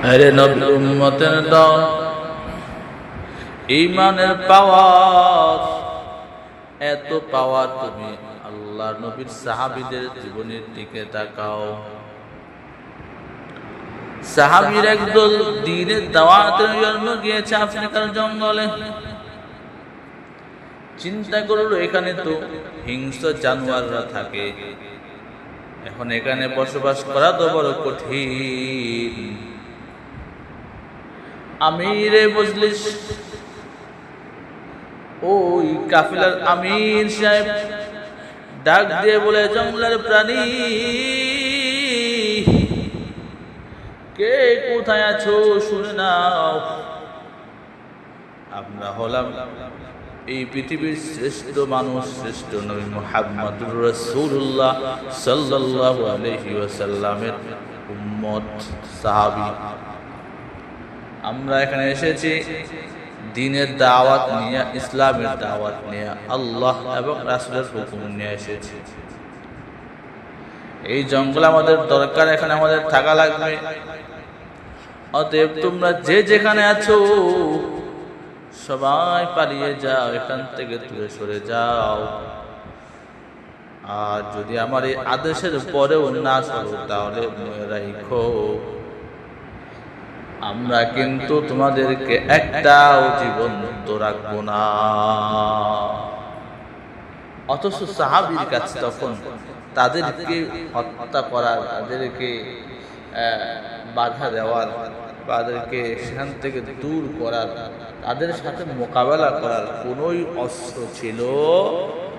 আরে নবী উম্মতের দল, ঈমানের পাওয়ার, এত পাওয়ার তুমি আল্লাহ নবীর সাহাবীদের জীবনের দিকে তাকাও। সাহাবীর একদল দ্বীনের দাওয়াতের জন্য গিয়েছে আফ্রিকার জঙ্গলে। চিন্তা করলো এখানে তো হিংস্র জানোয়াররা থাকে, এখন এখানে বসবাস করা তো বড় কঠিন। আমিরে মজলিস, ওই কাফিলার আমির সাহেব ডাক দিয়ে বলে, জঙ্গলের প্রাণী কে কোথায় আছো শুনে নাও, আমরা হলাম এই পৃথিবীর শ্রেষ্ঠ মানুষ, শ্রেষ্ঠ নবী মুহাম্মদুর রাসূলুল্লাহ সাল্লাল্লাহু আলাইহি ওয়াসাল্লামের উম্মত, সাহাবী। আমরা এখানে এসেছি দ্বীনের দাওয়াত নিয়ে, ইসলামের দাওয়াত নিয়ে, আল্লাহ এবং রাসূলের হুকুম নিয়ে এসেছি। এই জঙ্গল আমাদের দরকার, এখানে আমাদের থাকা লাগবে। অতএব তোমরা যে যেখানে আছো সবাই পালিয়ে যাও, এখান থেকে দূরে সরে যাও। আর যদি আমার এই আদেশের পরেও না সরো তাহলে মনে রাখো, আমরা কিন্তু তোমাদেরকে একটাও জীবন্ত রাখবো না। অথচ সাহাবীর কাছে তখন তাদেরকে হত্যা করার, তাদেরকে বাধা দেওয়ার, তাদেরকে সেখান থেকে দূর করার, তাদের সাথে মোকাবেলা করার কোনোই অস্ত্র ছিল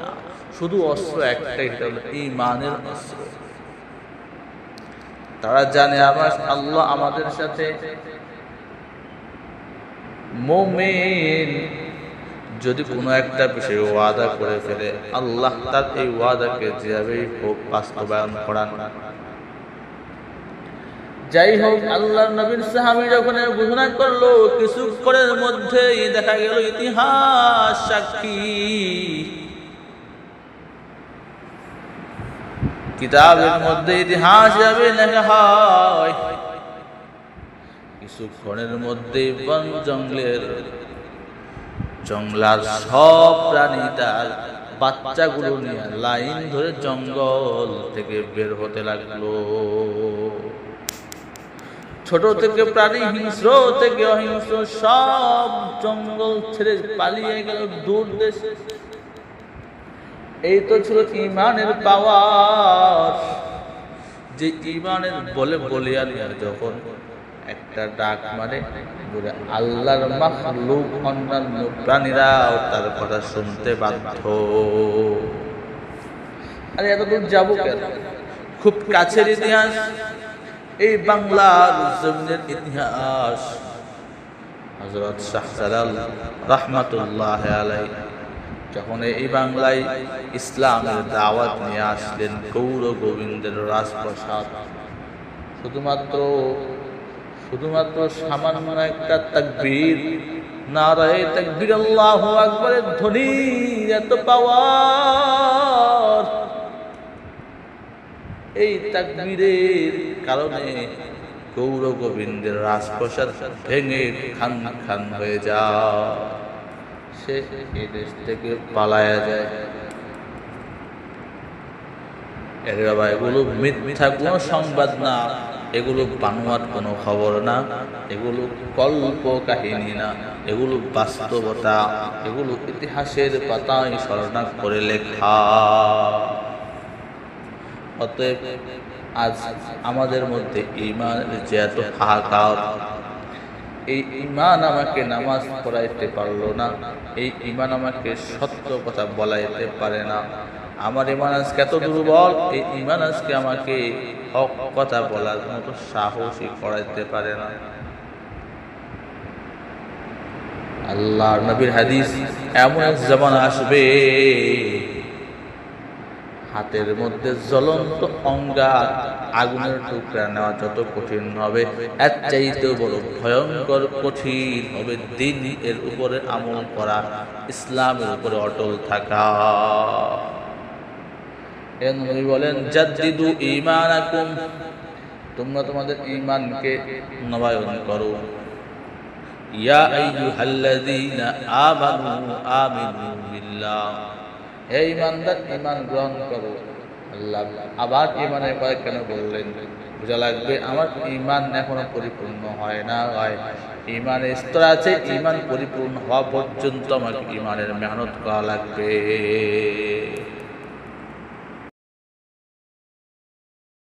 না। শুধু অস্ত্র একটাই, এটা হলো ঈমানের অস্ত্র। তারা জানে আল্লাহ আমাদের সাথে, মুমিন যদি কোনো একটা বিষয়ে ওয়াদা করে ফেলে, আল্লাহ তার এই ওয়াদাকে যেভাবেই হোক বাস্তবায়ন করান। যাই হোক, আল্লাহর নবীর সাহাবী যখন ঘোষণা করলো, কিছুক্ষণের মধ্যেই দেখা গেল ইতিহাস সাক্ষী, কিতাবের মধ্যে ইতিহাস যাবে লেখা হয়, কিছুক্ষণের মধ্যে বন জঙ্গলার সব প্রাণী তার বাচ্চাগুলো নিয়ে লাইন ধরে জঙ্গল থেকে বের হতে লাগলো। ছোট থেকে প্রাণী, হিংস্র থেকে অহিংস্র, সব জঙ্গল ছেড়ে পালিয়ে গেল দূর দেশে। এই তো ছিল ঈমানের পাওয়ার, যে ঈমানের বলে বলিয়ানিয়া যখন একটা ডাক মানে আল্লাহর মাখলুক অন্যান্য প্রাণীরাও তার কথা শুনতে বাধ্য। আরে এতদূর যাবো কেন? খুব কাছের ইতিহাস, এই বাংলার জমিনের ইতিহাস। হযরত শাহ জালাল রাহমাতুল্লাহ আলাইহি যখন এই বাংলায় ইসলামের দাওয়াত নিয়ে আসলেন, গৌর গোবিন্দের রাজপ্রাসাদ, শুধুমাত্র সামান্য একটা তাকবীর, নারায়ে তাকবীর, আল্লাহু আকবারের ধ্বনি, এত পাওয়ার। এই তাকবীরের কারণে গৌর গোবিন্দের রাজপ্রাসাদ ভেঙে খান খান হয়ে যায়, সে এই দেশ থেকে পালায়া যায়। এগুলো মিথ্যা কোনো সংবাদ না, এগুলো বানোয়াট কোনো খবর না, এগুলো কল্প কাহিনী না, এগুলো বাস্তবতা, এগুলো ইতিহাসের পাতায় স্মরণ করে লেখা। অতএব আজ আমাদের মধ্যে ঈমানের যে এত হাহাকার, এই ঈমান আমাকে নামাজ পড়াইতে পারলো না, এই ঈমান আমাকে সত্য কথা বলাইতে পারে না, আমার ঈমান আজকে এত দুর্বল, এই ঈমান আজকে আমাকে হক কথা বলার মতো সাহসী করাইতে পারে না। আল্লাহর নবীর হাদিস, এমন এক জামানা আসবে হাতের মধ্যে জ্বলন্ত অঙ্গার আগুনের টুকরা নেওয়া যত কঠিন হবে, এর চাইতে বড় ভয়ঙ্কর কঠিন হবে দিন এর উপরে আমল করা, ইসলামের উপরে অটল থাকা। নবী বলেন, জাদ্দিদু ঈমানাকুম, তোমরা তোমাদের ঈমানকে নবায়ন করো। ইয়া আইয়ুহাল্লাযীনা আমানু আমিনু বিল্লাহ, হে ঈমানদার ঈমান গ্রহণ করো। আল্লাহ আবার ঈমানের কথা কেন বললেন? বোঝা লাগবে আমার ঈমান এখনো পরিপূর্ণ হয় না। ঈমানের স্তর আছে, ঈমান পরিপূর্ণ হওয়া পর্যন্ত আমাকে ঈমানের মেহনত করা লাগবে।